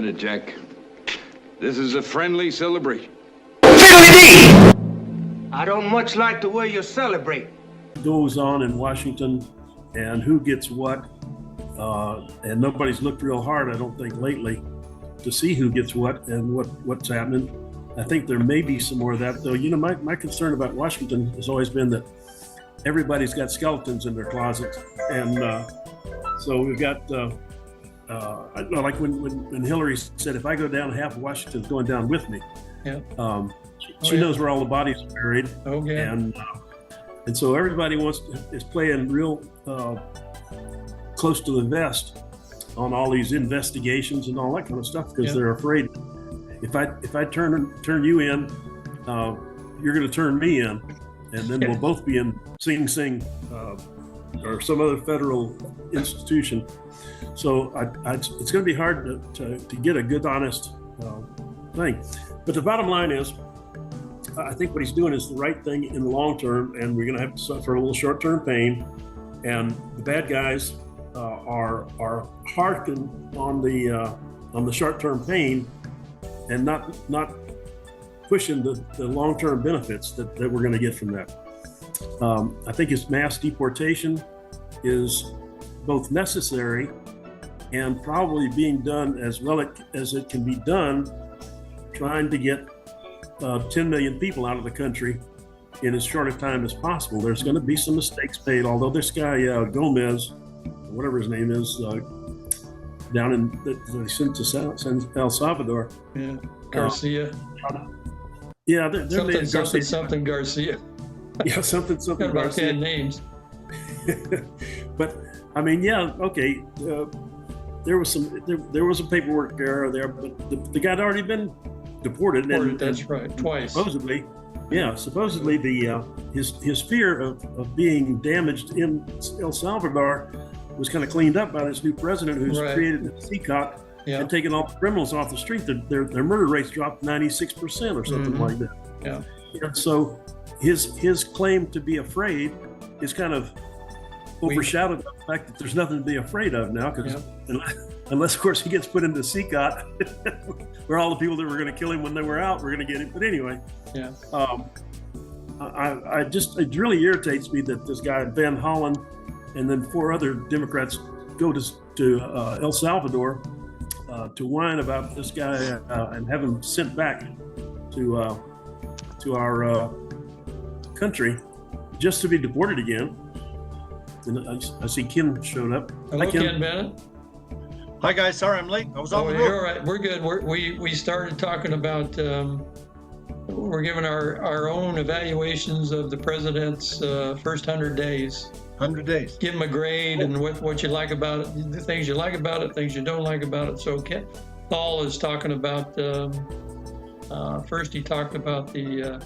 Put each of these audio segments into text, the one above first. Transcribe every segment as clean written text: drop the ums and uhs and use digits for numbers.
minute, Jack. This is a friendly celebration. I don't much like the way you celebrate. Goes on in Washington and who gets what. And nobody's looked real hard, I don't think, lately to see who gets what and what's happening. I think there may be some more of that, though. You know, my concern about Washington has always been that everybody's got skeletons in their closets. And so we've got, like when Hillary said, if I go down, half of Washington's going down with me. Yeah. She knows where all the bodies are buried. Okay. And so everybody is playing real close to the vest on all these investigations and all that kind of stuff because they're afraid if I turn you in, you're going to turn me in, and then we'll both be in Sing Sing or some other federal institution. So it's going to be hard to get a good, honest thing. But the bottom line is, I think what he's doing is the right thing in the long term, and we're going to have to suffer a little short-term pain. And the bad guys are harking on the short-term pain, and not pushing the long-term benefits that we're going to get from that. I think his mass deportation is both necessary and probably being done as well as it can be done, trying to get 10 million people out of the country in as short a time as possible. There's going to be some mistakes made, although this guy, Gomez, whatever his name is, down in El Salvador. Yeah, Garcia. Yeah, they're something Garcia. Yeah, something Got about Garcia. 10 names. But I mean, yeah, okay. There was some paperwork there, but the guy had already been deported. That's right, twice. Supposedly, his fear of being damaged in El Salvador was kind of cleaned up by this new president who's created the CCOT and taken all the criminals off the street. Their murder rates dropped 96% or something like that. Yeah. And so his claim to be afraid is kind of overshadowed by the fact that there's nothing to be afraid of now, because unless, of course, he gets put into CCOT, where all the people that were going to kill him when they were out were going to get him. But anyway, it really irritates me that this guy Van Hollen and then 4 other Democrats go to El Salvador to whine about this guy and have him sent back to our country just to be deported again. And I see Ken showed up. Hello, Ken Bennett. Hi guys, sorry I'm late. I was on the road. You're all right. We're good. We started talking about we're giving our own evaluations of the president's first 100 days. 100 days. Give him a grade and what you like about it, the things you like about it, things you don't like about it. So Paul is talking about first he talked about the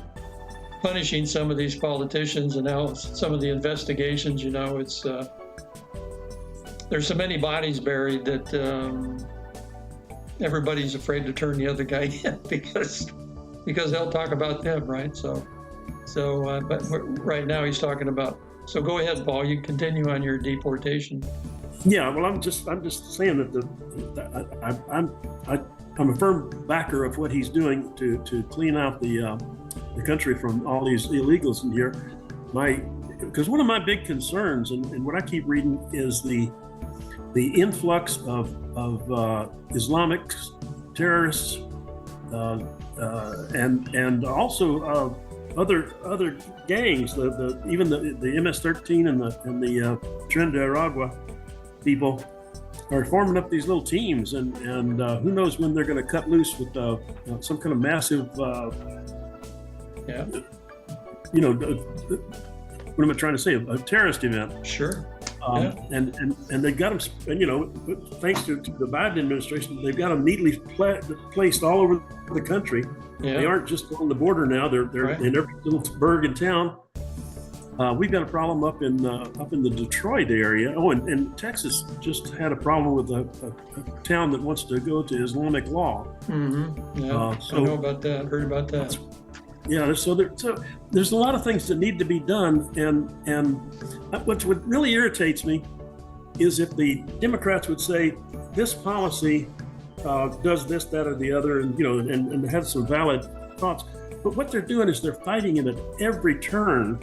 punishing some of these politicians and how some of the investigations, it's there's so many bodies buried that everybody's afraid to turn the other guy in because they'll talk about them, right? But right now he's talking about. So go ahead, Paul. You continue on your deportation. Yeah, well, I'm just saying that I'm a firm backer of what he's doing to clean out the country from all these illegals in here. Because one of my big concerns, and what I keep reading, is the influx of Islamic terrorists and also other gangs. Even the MS-13 and the Tren de Aragua people are forming up these little teams, and who knows when they're going to cut loose with some kind of massive. What am I trying to say? A terrorist event. Sure. And they got them, and thanks to the Biden administration, they've got them neatly placed all over the country. Yeah. They aren't just on the border now; they're in every little burg and town. We've got a problem up in the Detroit area. Oh, and Texas just had a problem with a town that wants to go to Islamic law. Mm-hmm. Yeah, I know about that. Heard about that. Yeah, so there's a lot of things that need to be done, and what really irritates me is if the Democrats would say this policy does this, that, or the other, and and has some valid thoughts. But what they're doing is they're fighting him at every turn,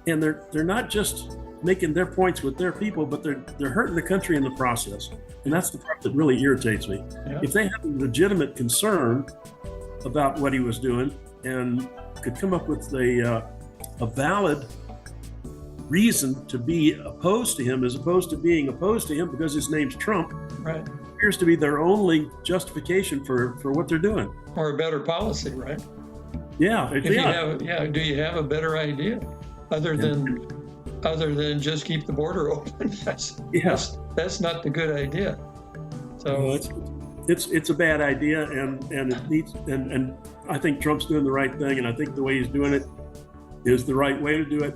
and they're not just making their points with their people, but they're hurting the country in the process. And that's the part that really irritates me. Yeah. If they had a legitimate concern about what he was doing and could come up with a valid reason to be opposed to him, as opposed to being opposed to him because his name's Trump, Right. appears to be their only justification for what they're doing. Or a better policy, right? Yeah, Do you have a better idea other than just keep the border open? That's not the good idea. So it's a bad idea, and it needs and I think Trump's doing the right thing, and I think the way he's doing it is the right way to do it.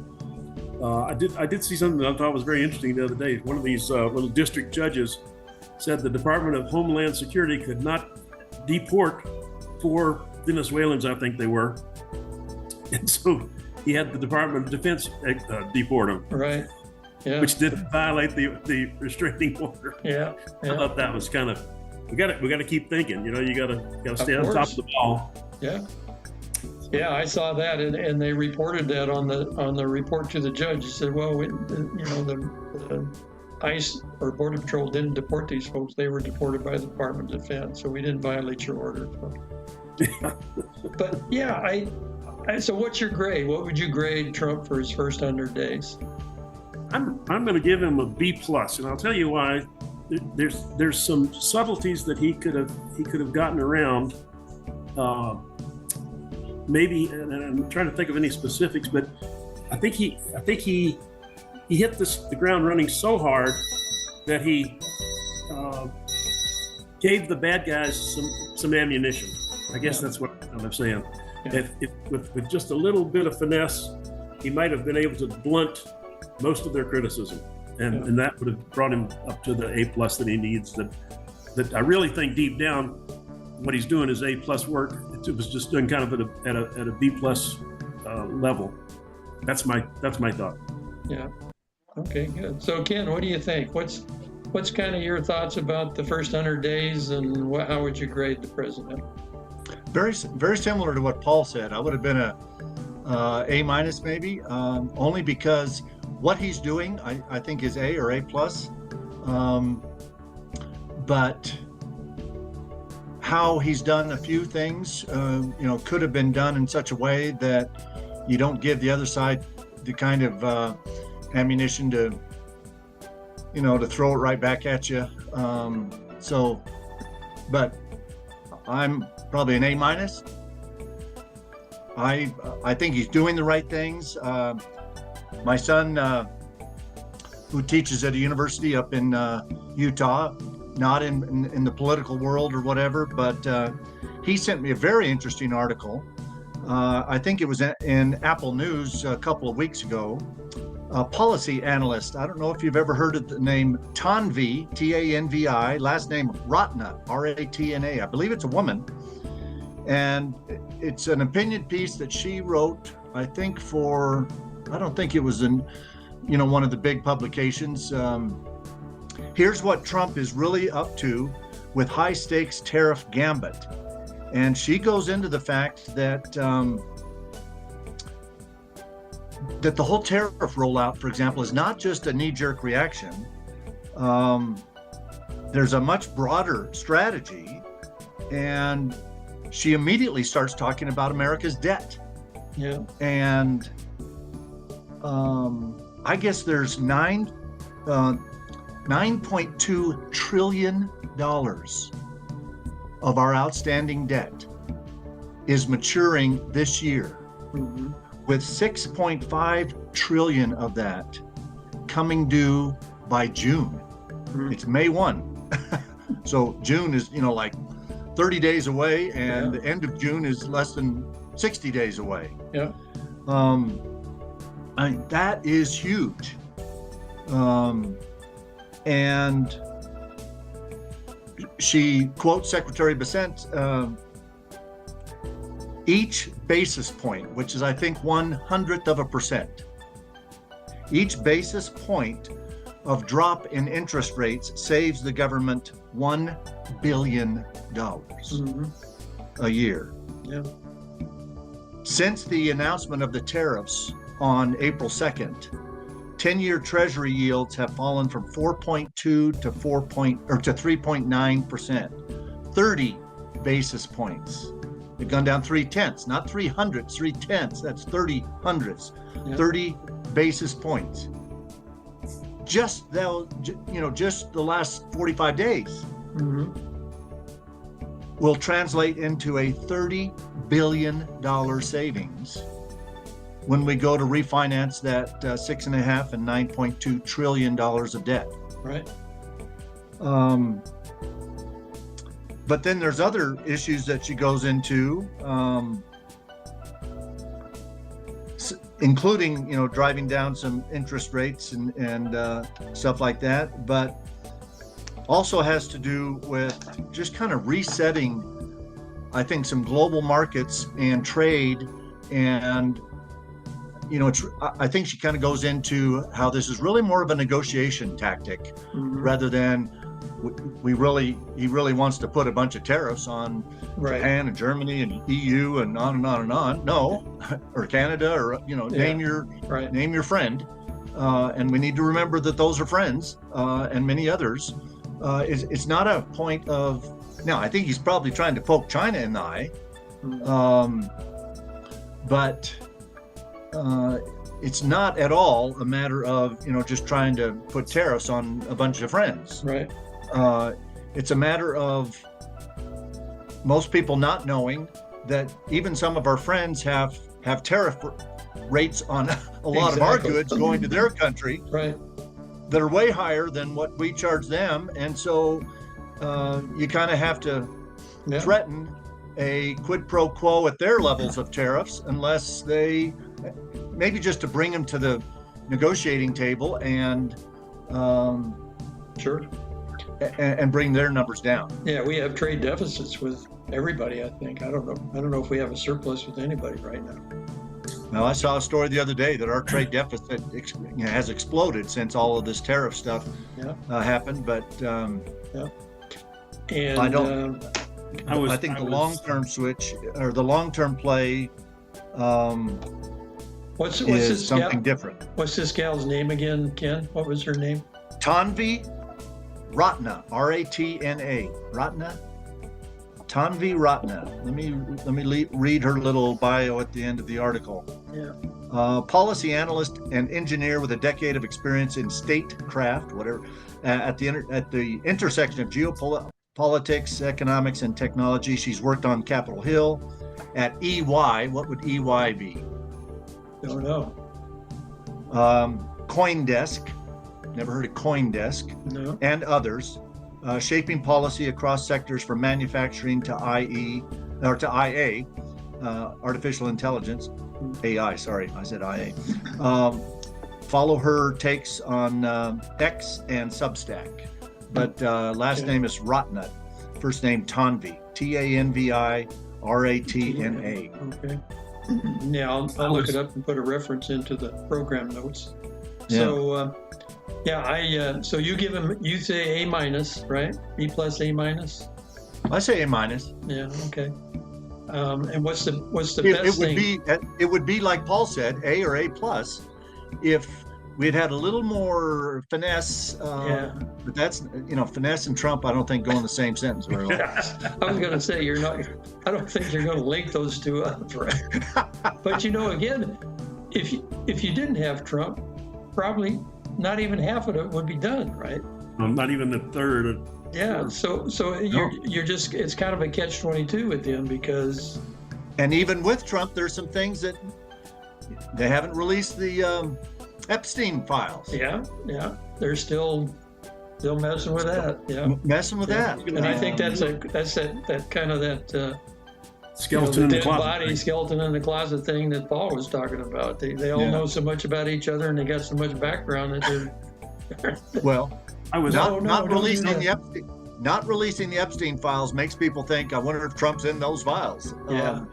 I did see something that I thought was very interesting the other day. One of these little district judges said the Department of Homeland Security could not deport 4 Venezuelans, I think they were, and so he had the Department of Defense deport them. right. Yeah. Which didn't violate the restraining order. Yeah. I Yeah. thought that was kind of we got to keep thinking. You got to stay on top course. of the ball. Yeah. Yeah, I saw that, and they reported that on the report to the judge. He said, well, the ICE or Border Patrol didn't deport these folks. They were deported by the Department of Defense, so we didn't violate your order. So. But yeah, so what's your grade? What would you grade Trump for his first 100 days? I'm going to give him a B+, and I'll tell you why. There's some subtleties that he could have gotten around. Maybe, and I'm trying to think of any specifics, but I think he hit the ground running so hard that he gave the bad guys some ammunition. I guess that's what I'm saying. Yeah. If with just a little bit of finesse, he might have been able to blunt most of their criticism, and that would have brought him up to the A+ that he needs. That I really think deep down, what he's doing is A+ work. It was just done kind of at a B+ level. That's my thought. Yeah. Okay, good. So Ken, what do you think? What's kind of your thoughts about the first 100 days, and how would you grade the president? Very, very similar to what Paul said. I would have been a A- maybe, only because what he's doing, I think, is A or A+. But how he's done a few things, could have been done in such a way that you don't give the other side the kind of ammunition to throw it right back at you. But I'm probably an A-. I think he's doing the right things. My son, who teaches at a university up in Utah, not in the political world or whatever, but he sent me a very interesting article. I think it was in Apple News a couple of weeks ago. A policy analyst, I don't know if you've ever heard of the name Tanvi, Tanvi, last name Ratna, Ratna. I believe it's a woman. And it's an opinion piece that she wrote, I think I don't think it was in, one of the big publications. Here's what Trump is really up to with high stakes tariff gambit. And she goes into the fact that that the whole tariff rollout, for example, is not just a knee-jerk reaction. There's a much broader strategy, and she immediately starts talking about America's debt. Yeah. And I guess there's $9.2 trillion of our outstanding debt is maturing this year. Mm-hmm. With 6.5 trillion of that coming due by June. It's May 1. So June is, like 30 days away, and the end of June is less than 60 days away. Yeah. That is huge. And she quotes Secretary Bessent, each basis point, which is, I think, 0.01%, each basis point of drop in interest rates saves the government $1 billion a year. Yeah. Since the announcement of the tariffs on April 2nd, 10-year Treasury yields have fallen from 4.2 to 3.9%, 30 basis points. They've gone down 0.3, not 300, 0.3. That's 30 hundredths, Yeah. 30 basis points. Just the last 45 days Mhm. will translate into a $30 billion savings when we go to refinance that 6.5 and $9.2 trillion of debt. Right. But then there's other issues that she goes into, including, driving down some interest rates and stuff like that, but also has to do with just kind of resetting, I think, some global markets and trade. And, I think she kind of goes into how this is really more of a negotiation tactic Mhm. rather than he really wants to put a bunch of tariffs on Right. Japan and Germany and EU and on and on and on. No, or Canada, or name your Right. friend. And we need to remember that those are friends, and many others. It's not a point of, now I think he's probably trying to poke China in the eye, but it's not at all a matter of just trying to put tariffs on a bunch of friends. Right. It's a matter of most people not knowing that even some of our friends have tariff rates on a lot of our Exactly. goods going to their country Right. that are way higher than what we charge them. And so you kind of have to Yeah. threaten a quid pro quo at their levels of tariffs, unless they, maybe just to bring them to the negotiating table and Sure. and bring their numbers down. Yeah, we have trade deficits with everybody, I think. I don't know if we have a surplus with anybody right now. Now, I saw a story the other day that our trade deficit has exploded since all of this tariff stuff Yeah. happened. But And I don't- I think the was- long-term switch, or the long-term play, what's is this something different. What's this gal's name again, Ken? What was her name? Tanvi Ratna, Ratna, Ratna, Tanvi Ratna. Let me read her little bio at the end of the article. Yeah. Policy analyst and engineer with a decade of experience in statecraft, whatever, at the intersection of geopolitics, economics, and technology. She's worked on Capitol Hill, at EY. What would EY be? Don't know. CoinDesk. Never heard of CoinDesk. No. And others, shaping policy across sectors from manufacturing to IA, artificial intelligence, AI. Sorry, I said IA. Follow her takes on X and Substack, but last name is Ratna, first name Tanvi, Tanvi Ratna. Okay. Yeah, I'll look it up and put a reference into the program notes. So, so you say A-, right? B+, A-? I say A-. Yeah, okay. And what's the It best would thing? it would be like Paul said, A or A+, if we'd had a little more finesse. But that's, finesse and Trump, I don't think go in the same sentence very well. I was going to say I don't think you're going to link those two up, right? But again, if you didn't have Trump, probably not even half of it would be done, right? Not even the third. Yeah. So you're just, it's kind of a catch-22 with him, because. And even with Trump, there's some things that they haven't released the Epstein files. Yeah. They're still messing with that. Yeah. Messing with that. And I think that's that kind of that Skeleton in the dead closet. body, skeleton in the closet thing that Paul was talking about. They all know so much about each other, and they got so much background that they're. Well, I was not don't releasing do the Epstein. Not releasing the Epstein files makes people think, I wonder if Trump's in those files. Yeah.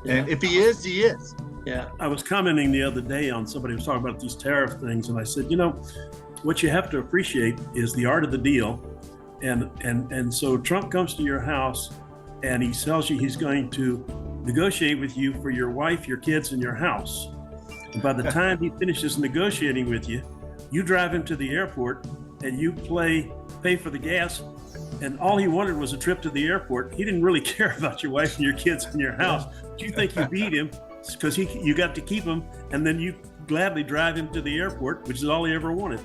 And if he is, he is. Yeah. I was commenting the other day on somebody was talking about these tariff things, and I said, what you have to appreciate is the art of the deal, And so Trump comes to your house and he tells you he's going to negotiate with you for your wife, your kids, and your house. And by the time he finishes negotiating with you, you drive him to the airport and you pay for the gas. And all he wanted was a trip to the airport. He didn't really care about your wife and your kids and your house. But you think you beat him because you got to keep him, and then you gladly drive him to the airport, which is all he ever wanted.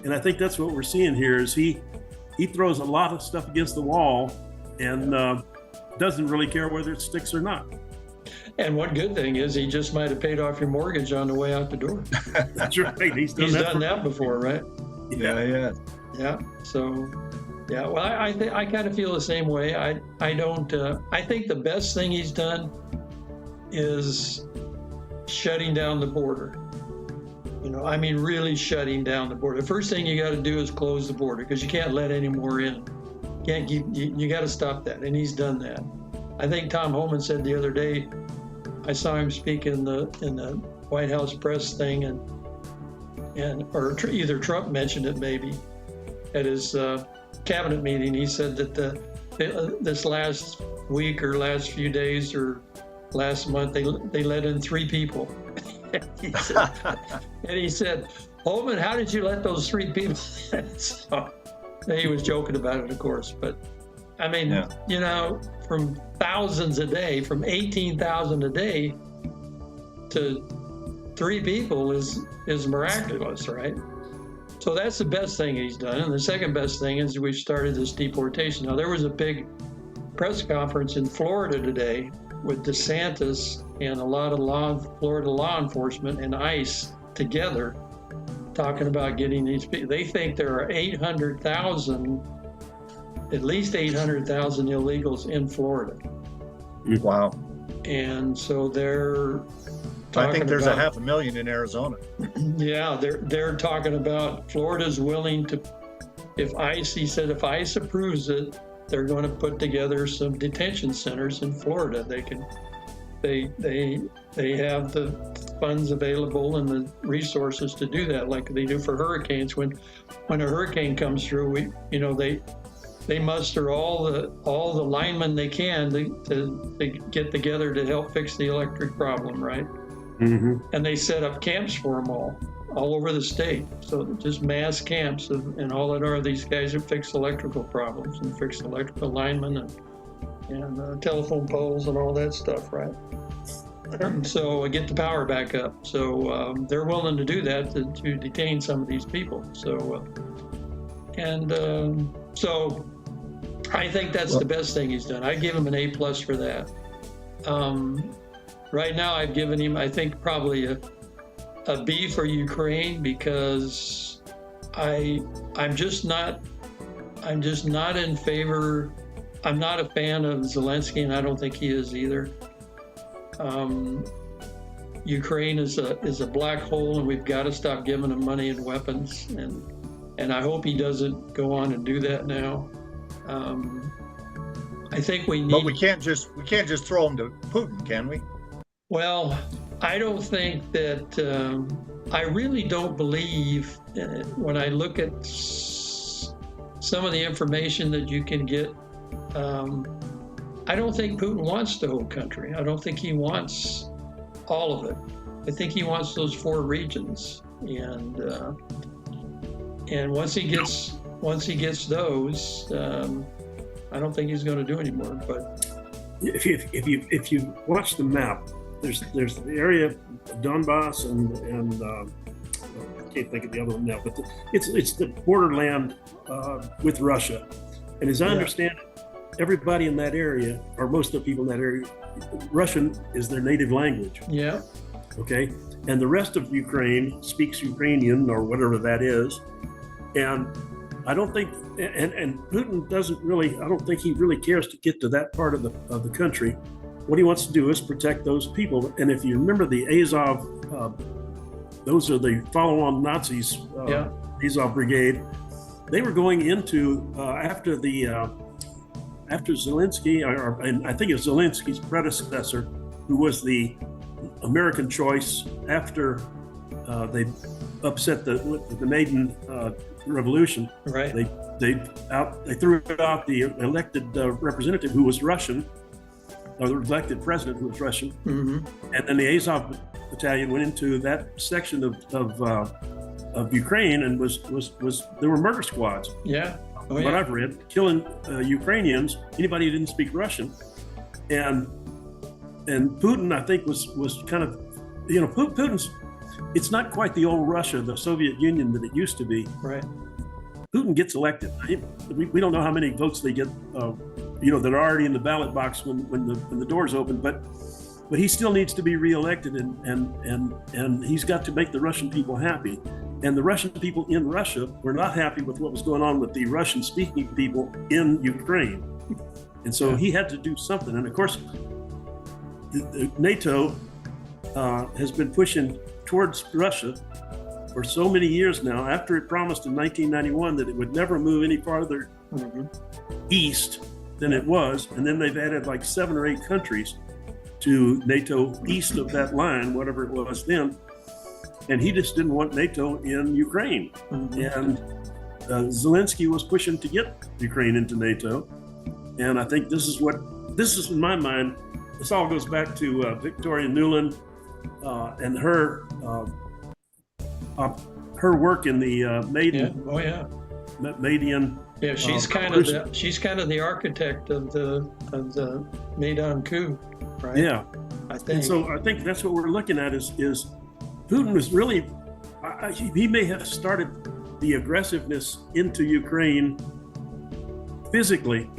And I think that's what we're seeing here is he throws a lot of stuff against the wall and doesn't really care whether it sticks or not. And one good thing is he just might have paid off your mortgage on the way out the door. That's right. He's done that before, right? Yeah. Yeah. So, yeah. Well, I kind of feel the same way. I don't. I think the best thing he's done is shutting down the border. I mean, really shutting down the border. The first thing you got to do is close the border because you can't let any more in. You got to stop that, and he's done that. I think Tom Homan said the other day, I saw him speak in the White House press thing, or either Trump mentioned it maybe at his cabinet meeting. He said that this last week or last few days or last month they let in 3 people. And he said, Holman, how did you let those 3 people in? So he was joking about it, of course, but I mean, from thousands a day, from 18,000 a day to 3 people is miraculous, right? So that's the best thing he's done. And the second best thing is we started this deportation. Now, there was a big press conference in Florida today with DeSantis and a lot of Florida law enforcement and ICE together talking about getting these people. They think there are at least 800,000 illegals in Florida. Wow. And so they're I think there's 500,000 in Arizona. Yeah, they're talking about Florida's willing to, if ICE approves it, they're going to put together some detention centers in Florida. They have the funds available and the resources to do that, like they do for hurricanes. When a hurricane comes through, they muster all the linemen they can to get together to help fix the electric problem, right? Mm-hmm. And they set up camps for them all over the state. So just mass camps, and all that are these guys who fix electrical problems and fix electrical linemen and telephone poles and all that stuff, right? So get the power back up. So they're willing to do that to detain some of these people. So so I think that's the best thing he's done. I give him an A+ for that. Right now, I've given him, I think, probably a B for Ukraine because I'm just not in favor. I'm not a fan of Zelensky, and I don't think he is either. Ukraine is a black hole, and we've got to stop giving them money and weapons. And I hope he doesn't go on and do that now. I think we need. But we can't just throw them to Putin, can we? Well, I don't think that. I really don't believe when I look at some of the information that you can get. I don't think Putin wants the whole country. I don't think he wants all of it. I think he wants those 4 regions, and once he gets those, I don't think he's going to do any more. But if you watch the map, there's the area of Donbass and I can't think of the other one now, but it's the borderland with Russia, and as I understand it, everybody in that area, or most of the people in that area, Russian is their native language. Yeah. Okay. And the rest of Ukraine speaks Ukrainian or whatever that is. And I don't think, and Putin doesn't really, I don't think he really cares to get to that part of the country. What he wants to do is protect those people. And if you remember the Azov, those are the follow-on Nazis, Azov Brigade. They were going into, after Zelensky, and I think it's Zelensky's predecessor, who was the American choice after they upset the Maidan revolution. Right. They threw out the elected representative who was Russian, or the elected president who was Russian, and then the Azov battalion went into that section of Ukraine and was there were murder squads. Yeah. Oh, What yeah. I've read, killing Ukrainians, anybody who didn't speak Russian, and Putin, I think, was kind of, Putin's. It's not quite the old Russia, the Soviet Union that it used to be. Right. Putin gets elected. We don't know how many votes they get, that are already in the ballot box when the doors open, but he still needs to be reelected, and he's got to make the Russian people happy. And the Russian people in Russia were not happy with what was going on with the Russian-speaking people in Ukraine. And so he had to do something. And of course, NATO has been pushing towards Russia for so many years now, after it promised in 1991 that it would never move any farther east than it was. And then they've added like 7 or 8 countries to NATO east of that line, whatever it was then. And he just didn't want NATO in Ukraine. And Zelensky was pushing to get Ukraine into NATO. And I think this is in my mind, this all goes back to Victoria Nuland and her work in the Maidan. Yeah. Oh yeah. Maidan. Yeah, she's kind of the architect of the Maidan coup, right? Yeah. I think. And so I think that's what we're looking at is Putin was really, he may have started the aggressiveness into Ukraine physically,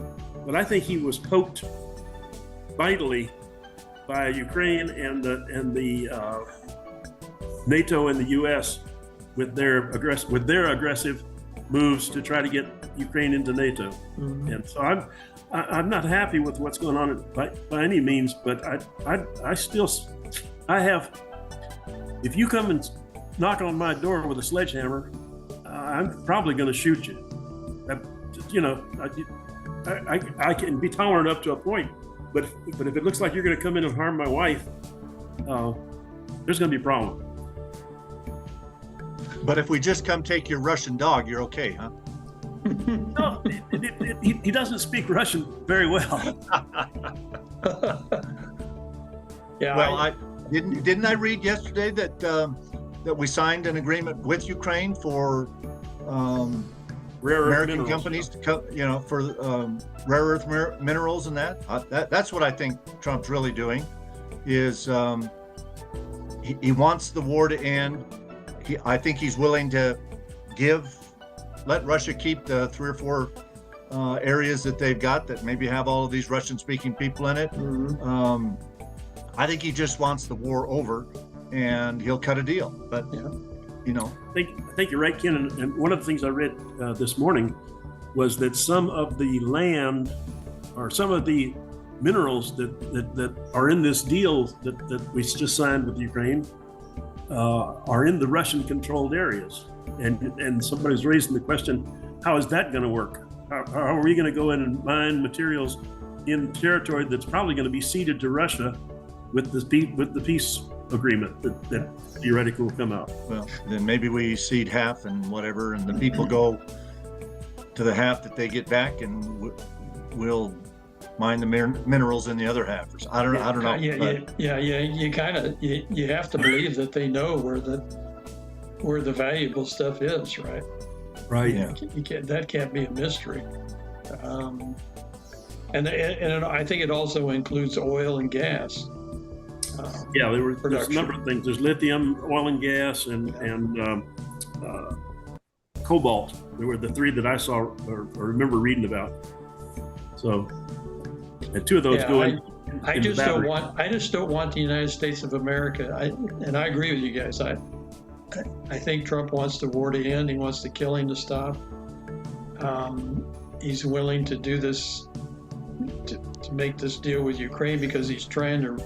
but I think he was poked vitally by Ukraine and the NATO and the U.S. with their aggressive moves to try to get Ukraine into NATO. And so I'm not happy with what's going on by any means, but I have. If you come and knock on my door with a sledgehammer, I'm probably going to shoot you. I can be tolerant up to a point, but if it looks like you're going to come in and harm my wife, there's going to be a problem. But if we just come take your Russian dog, you're okay, huh? No, he doesn't speak Russian very well. Yeah. Well, didn't I read yesterday that that we signed an agreement with Ukraine for Rare earth American minerals. companies to come, for rare earth minerals and that. That's what I think Trump's really doing. Is he wants the war to end. I think he's willing to let Russia keep the 3 or 4 areas that they've got that maybe have all of these Russian-speaking people in it. I think he just wants the war over, and he'll cut a deal. But I think you're right, Ken. And one of the things I read this morning was that some of the land or some of the minerals that are in this deal that we just signed with Ukraine are in the Russian-controlled areas. And somebody's raising the question, how is that going to work? How are we going to go in and mine materials in territory that's probably going to be ceded to Russia with the peace agreement that theoretically will come out? Well, then maybe we cede half and whatever, and the people go to the half that they get back, and we'll mine the minerals in the other half. I don't know. You have to believe that they know where the valuable stuff is, right? Right. Yeah. That can't be a mystery. And I think it also includes oil and gas. Yeah, there's a Production. number of things. There's lithium, oil and gas, and cobalt. There were the 3 that I saw or remember reading about. So, and 2 of those go in. I just don't want the United States of America. I agree with you guys. I think Trump wants the war to end. He wants the killing to stop. He's willing to do this to make this deal with Ukraine because he's trying to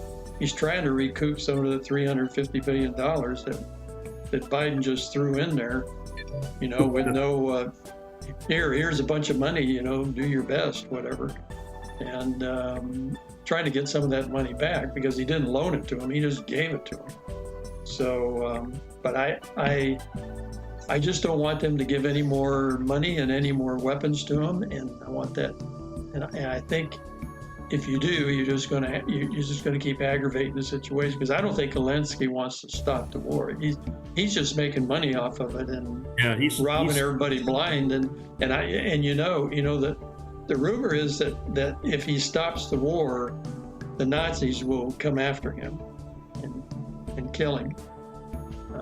recoup some of the $350 billion that Biden just threw in there, with no, here's a bunch of money, do your best, whatever. And trying to get some of that money back because he didn't loan it to him, he just gave it to him. So, but I just don't want them to give any more money and any more weapons to him, and I want that. And I think if you do, you're just going to keep aggravating the situation, because I don't think Zelensky wants to stop the war. He's just making money off of it and he's robbing everybody blind. And you know that the rumor is that if he stops the war, the Nazis will come after him and kill him.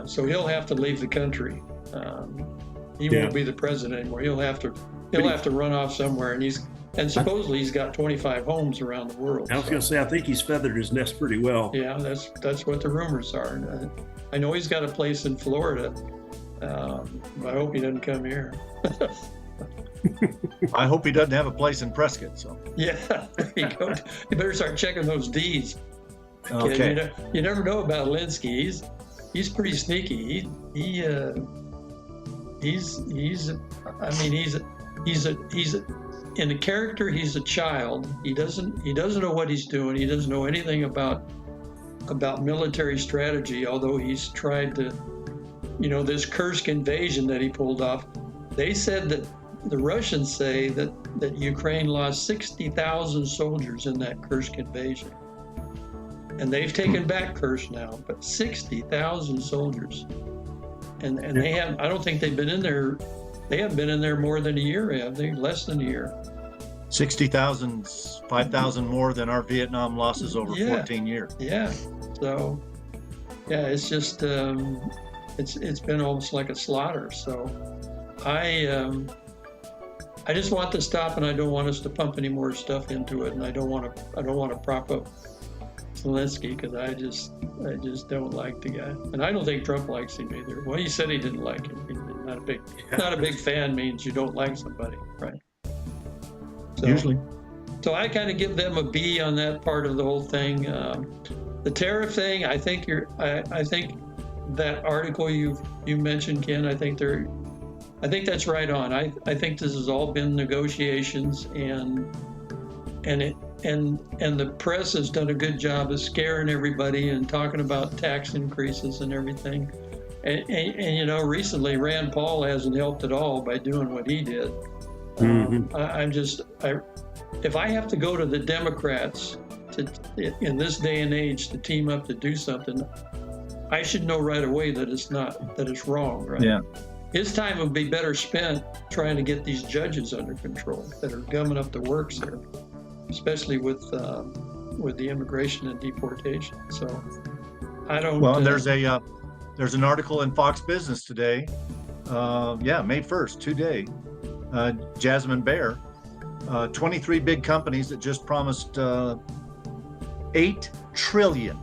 So he'll have to leave the country. He won't be the president anymore. He'll have to run off somewhere, and supposedly he's got 25 homes around the world. I was going to say, I think he's feathered his nest pretty well. Yeah, that's what the rumors are. I know he's got a place in Florida. I hope he doesn't come here. I hope he doesn't have a place in Prescott. So Yeah, there you go. You better start checking those deeds. okay. You never know about Linsky. He's pretty sneaky. He's in the character. He's a child. He doesn't know what he's doing. He doesn't know anything about military strategy. Although he's tried to, this Kursk invasion that he pulled off. They said that the Russians say that Ukraine lost 60,000 soldiers in that Kursk invasion. And they've taken back Kursk now, but 60,000 soldiers. And they have, I don't think they've been in there, they haven't been in there more than a year, have they? Less than a year. 60,000, 5,000 more than our Vietnam losses over 14 years. Yeah. So, it's just, it's been almost like a slaughter. So I just want to stop, and I don't want us to pump any more stuff into it. And I don't want to prop up Zelensky, because I just don't like the guy, and I don't think Trump likes him either. Well, he said he didn't like him. He's not a big fan means you don't like somebody, right? So, Usually. So I kind of give them a B on that part of the whole thing. The tariff thing, I think that article you mentioned, Ken, I think that's right on. I think this has all been negotiations, and the press has done a good job of scaring everybody and talking about tax increases and everything. And recently Rand Paul hasn't helped at all by doing what he did. If I have to go to the Democrats in this day and age to team up to do something, I should know right away that it's wrong, right? Yeah. His time would be better spent trying to get these judges under control that are gumming up the works here, especially with the immigration and deportation. So I don't. Well, and there's an article in Fox Business today. May 1st, today. Jasmine Bear, 23 big companies that just promised $8 trillion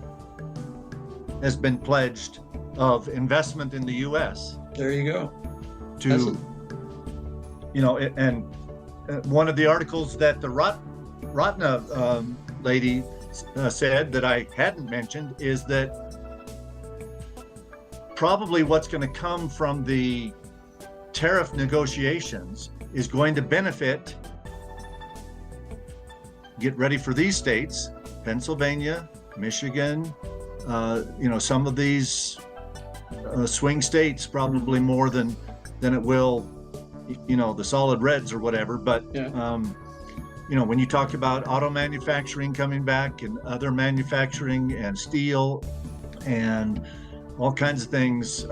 has been pledged of investment in the U.S. There you go. And one of the articles that the Ratna lady said that I hadn't mentioned is that probably what's going to come from the tariff negotiations is going to benefit, get ready for these states, Pennsylvania, Michigan, some of these swing states probably more than it will, the solid reds or whatever. But, when you talk about auto manufacturing coming back and other manufacturing and steel and all kinds of things,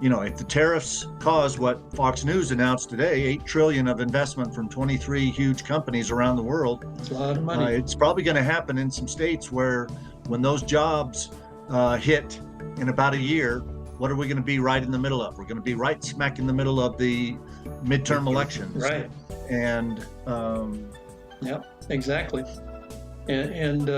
if the tariffs cause what Fox News announced today, $8 trillion of investment from 23 huge companies around the world, It's a lot of money. it's probably going to happen in some states where when those jobs hit in about a year, what are we going to be right in the middle of? We're going to be right smack in the middle of the midterm elections. Right. And Yep, exactly. And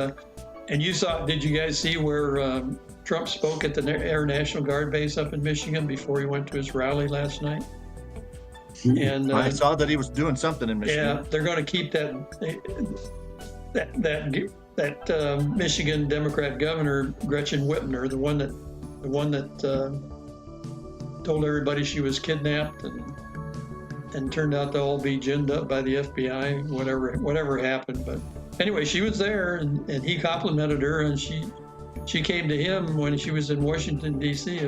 you did you guys see where Trump spoke at the Air National Guard base up in Michigan before he went to his rally last night? And I saw that he was doing something in Michigan. Yeah, they're going to keep that Michigan Democrat governor, Gretchen Whitmer, the one that told everybody she was kidnapped and turned out to all be ginned up by the FBI, whatever happened. But anyway, she was there, and he complimented her, and she she came to him when she was in Washington, D.C.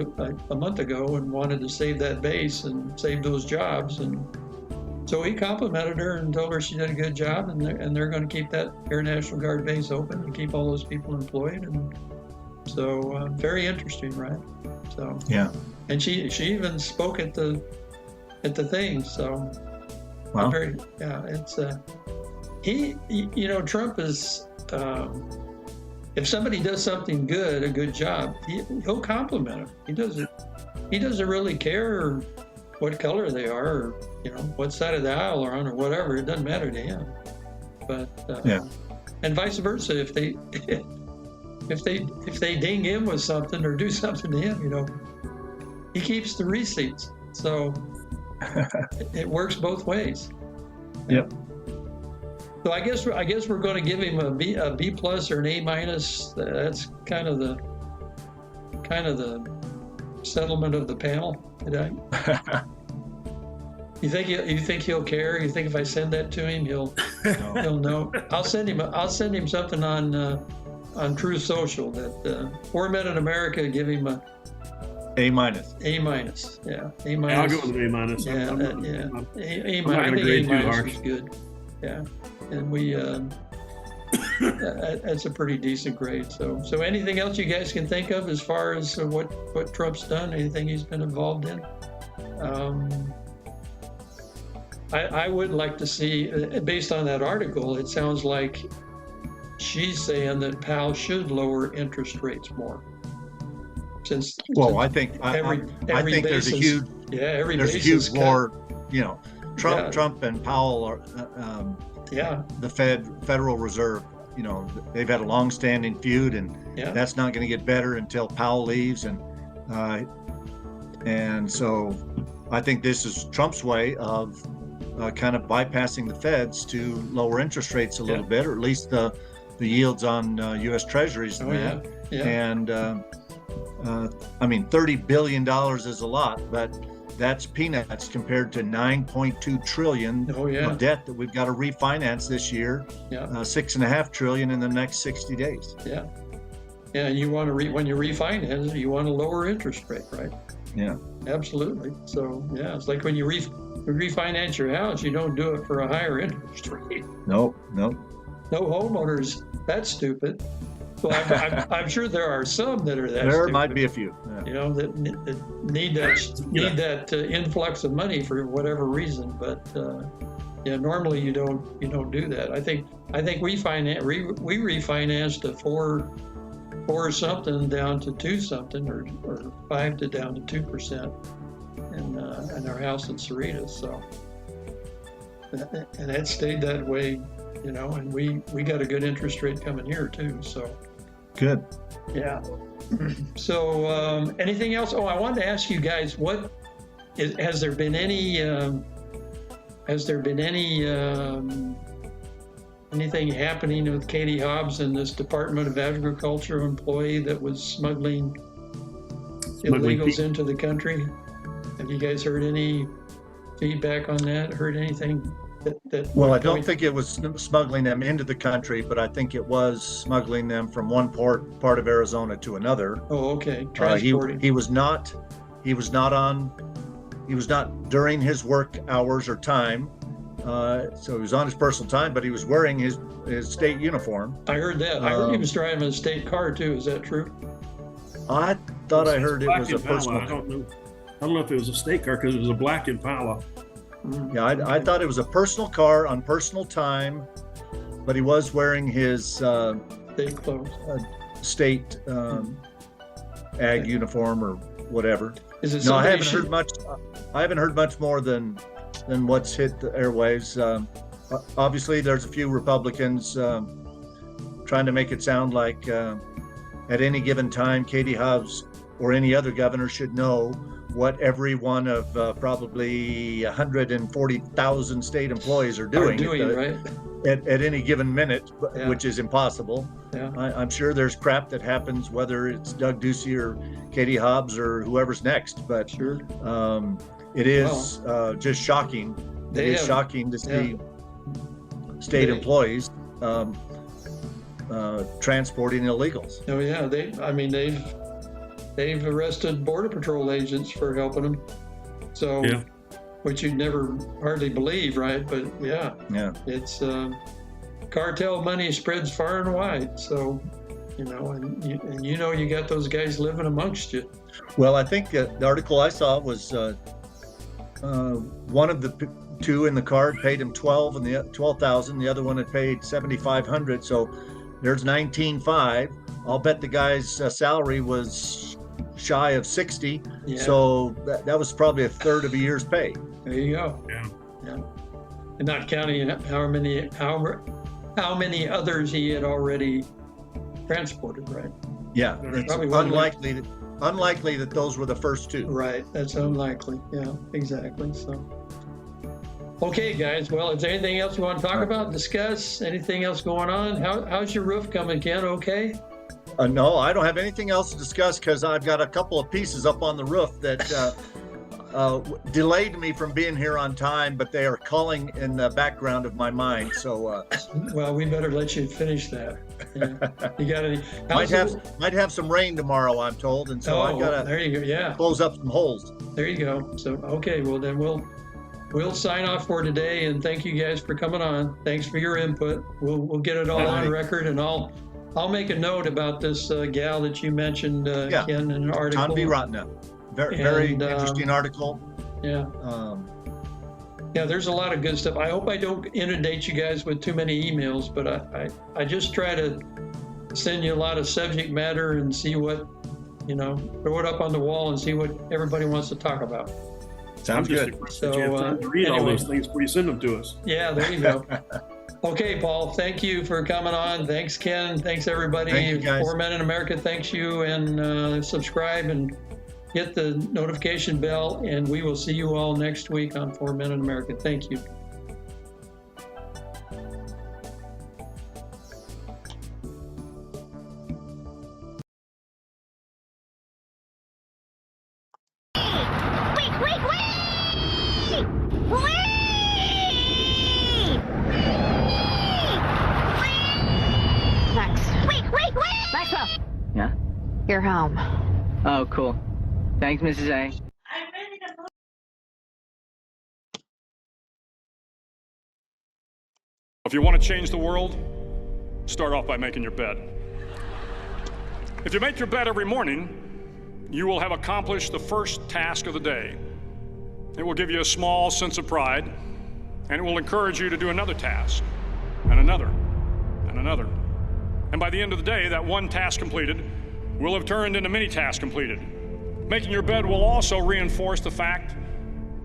a month ago and wanted to save that base and save those jobs. And so he complimented her and told her she did a good job, and they're going to keep that Air National Guard base open and keep all those people employed. And so very interesting, right? So Yeah. and she even spoke at the thing. So Wow. very, yeah, it's Trump is. If somebody does something good, a good job, he'll compliment him. He doesn't really care what color they are, or what side of the aisle they're on, or whatever. It doesn't matter to him. But Yeah. and vice versa. If they ding him with something or do something to him, he keeps the receipts. So it works both ways. Yep. So I guess we're going to give him a B plus or an A minus. That's kind of the settlement of the panel today. You think he'll care? You think if I send that to him, he'll know? I'll send him something on Truth Social that 4 Men in America give him a A minus. A minus. Yeah, A I'll minus. go with A minus. Yeah, I'm not- yeah. I'm- A I'm not minus. I gonna think A grade too minus harsh. is good. Yeah, and we that's a pretty decent grade. So anything else you guys can think of as far as what Trump's done? Anything he's been involved in? I would like to see, based on that article, it sounds like she's saying that Powell should lower interest rates more. Well, I think every there's a basis- huge every there's a basis huge cut. war. Trump Yeah. Trump and Powell are Yeah, the Federal Reserve. They've had a long-standing feud, and yeah. that's not going to get better until Powell leaves. And so I think this is Trump's way of kind of bypassing the Feds to lower interest rates a little bit, or at least the yields on U.S. Treasuries. Oh yeah, yeah. And I mean, $30 billion is a lot, but that's peanuts compared to $9.2 trillion Oh yeah, of debt that we've got to refinance this year. yeah. $6.5 trillion in the next 60 days. Yeah. Yeah, and you want to when you refinance, you want a lower interest rate, right? Yeah. Absolutely. So yeah, it's like when you refinance your house, you don't do it for a higher interest rate. Nope. No homeowners, that's stupid. Well, I'm sure there are some that are that There stupid, might be a few. Yeah. that need that influx of money for whatever reason. But yeah, normally you don't do that. I think we refinanced a four something down to 2 something, or 5 to down to 2%, in our house in Cerritos. So and that stayed that way, and we got a good interest rate coming here too. So. Good. Yeah. So anything else? Oh, I wanted to ask you guys, has there been any anything happening with Katie Hobbs and this Department of Agriculture employee that was smuggling illegals into the country? Have you guys heard any feedback on that? Heard anything? Well, I don't think it was smuggling them into the country, but I think it was smuggling them from one part of Arizona to another. Oh, okay. Transporting. He was not during his work hours or time. So he was on his personal time, but he was wearing his state uniform. I heard that. I heard he was driving a state car too. Is that true? I thought I heard it was a Black Impala. personal. I don't know if it was a state car, because it was a Black Impala. Yeah, I thought it was a personal car on personal time, but he was wearing his State clothes. state ag uniform or whatever. Is it No, I somebody haven't heard much. I haven't heard much more than what's hit the airwaves. Obviously, there's a few Republicans trying to make it sound like at any given time, Katie Hobbs or any other governor should know what every one of probably 140,000 state employees are doing, right? at any given minute, Yeah. which is impossible. Yeah. I'm sure there's crap that happens, whether it's Doug Ducey or Katie Hobbs or whoever's next, but Sure. it is just shocking. It is shocking to see state They- employees transporting illegals. Oh yeah, they've arrested Border Patrol agents for helping them. So, Yeah. which you'd never hardly believe, right? But yeah, Yeah. it's cartel money spreads far and wide. So, you know, and you got those guys living amongst you. Well, I think the article I saw was one of the two in the card paid him 12,000. The other one had paid 7,500. So there's 19,500. I'll bet the guy's salary was shy of 60. Yeah. So that was probably a third of a year's pay. There you go. Yeah. Yeah. And not counting how many others he had already transported, right? Yeah, There's it's probably one unlikely that those were the first two. Right. That's unlikely. Yeah, exactly. So, okay, guys. Well, is there anything else you want to talk about, discuss? Anything else going on? How's your roof coming, Ken? Okay. No, I don't have anything else to discuss because I've got a couple of pieces up on the roof that delayed me from being here on time, but they are calling in the background of my mind. So Well, we better let you finish that. Yeah. You got any? might have some rain tomorrow, I'm told, and so I've got there to you go. Yeah. close up some holes. There you go. So, okay, well then we'll sign off for today, and thank you guys for coming on. Thanks for your input. We'll get it all All on right. record, and I'll make a note about this gal that you mentioned, Yeah. Ken, in an article. Tanvi Ratna, very And, interesting article. Yeah, yeah. There's a lot of good stuff. I hope I don't inundate you guys with too many emails, but I just try to send you a lot of subject matter and see what, throw it up on the wall and see what everybody wants to talk about. Sounds I'm just good. impressed that you have So, time to read all anyway. those things before you send them to us. Yeah, there you go. Okay, Paul, thank you for coming on. Thanks, Ken. Thanks, everybody. Thank you, guys. 4 Men in America thanks you, and subscribe and hit the notification bell, and we will see you all next week on 4 Men in America. Thank you. Max. Maxwell, Yeah? you're home. Oh, cool. Thanks, Mrs. A. If you want to change the world, start off by making your bed. If you make your bed every morning, you will have accomplished the first task of the day. It will give you a small sense of pride, and it will encourage you to do another task, and another, and another. And by the end of the day, that one task completed will have turned into many tasks completed. Making your bed will also reinforce the fact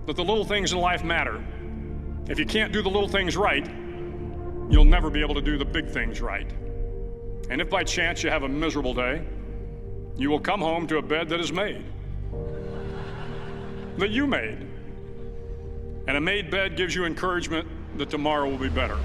that the little things in life matter. If you can't do the little things right, you'll never be able to do the big things right. And if by chance you have a miserable day, you will come home to a bed that is made, that you made. And a made bed gives you encouragement that tomorrow will be better.